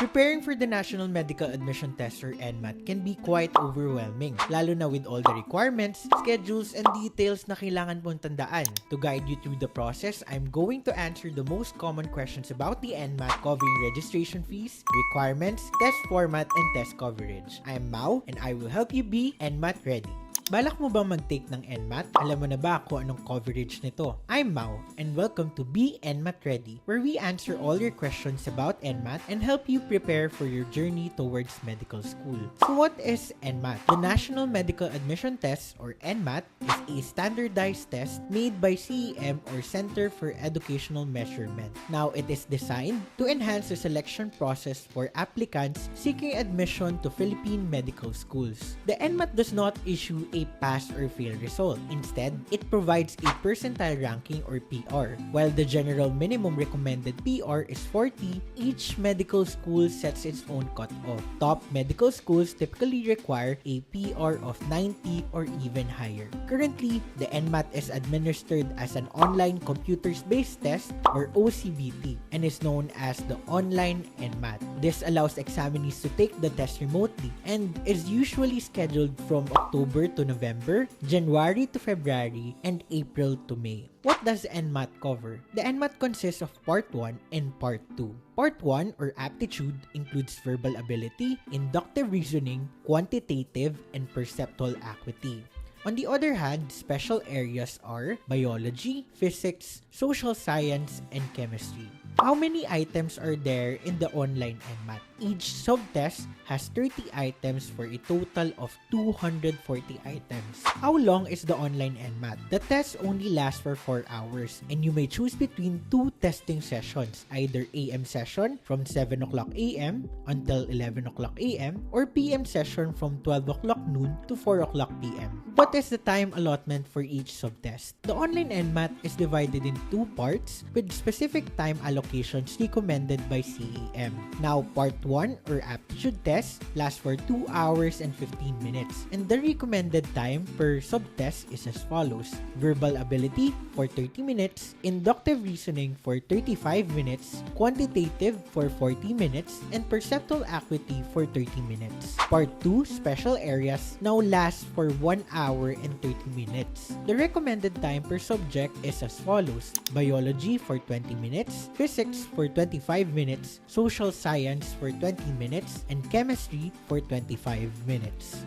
Preparing for the National Medical Admission Test or NMAT can be quite overwhelming, lalo na with all the requirements, schedules, and details na kailangan mong tandaan. To guide you through the process, I'm going to answer the most common questions about the NMAT, covering registration fees, requirements, test format, and test coverage. I'm Mau, and I will help you be NMAT ready. Balak mo bang mag-take ng NMAT? Alam mo na ba kung anong coverage nito? I'm Mau, and welcome to Be NMAT Ready, where we answer all your questions about NMAT and help you prepare for your journey towards medical school. So what is NMAT? The National Medical Admission Test, or NMAT, is a standardized test made by CEM, or Center for Educational Measurement. Now, it is designed to enhance the selection process for applicants seeking admission to Philippine medical schools. The NMAT does not issue a pass or fail result. Instead, it provides a percentile ranking or PR. While the general minimum recommended PR is 40, each medical school sets its own cutoff. Top medical schools typically require a PR of 90 or even higher. Currently, the NMAT is administered as an online computers-based test or OCBT and is known as the online NMAT. This allows examinees to take the test remotely and is usually scheduled from October to November, January to February, and April to May. What does NMAT cover? The NMAT consists of Part 1 and Part 2. Part 1, or aptitude, includes verbal ability, inductive reasoning, quantitative, and perceptual acuity. On the other hand, special areas are biology, physics, social science, and chemistry. How many items are there in the online NMAT? Each subtest has 30 items for a total of 240 items. How long is the online NMAT? The test only lasts for 4 hours and you may choose between two testing sessions, either AM session from 7 o'clock AM until 11 o'clock AM or PM session from 12 o'clock noon to 4 o'clock PM. What is the time allotment for each subtest? The online NMAT is divided in two parts with specific time allocations recommended by CEM. Now, Part 1, or aptitude test, lasts for 2 hours and 15 minutes, and the recommended time per subtest is as follows: verbal ability for 30 minutes, inductive reasoning for 35 minutes, quantitative for 40 minutes, and perceptual acuity for 30 minutes. Part 2, special areas, now lasts for 1 hour and 30 minutes. The recommended time per subject is as follows: biology for 20 minutes, physics for 25 minutes, social science for 20 minutes, and chemistry for 25 minutes.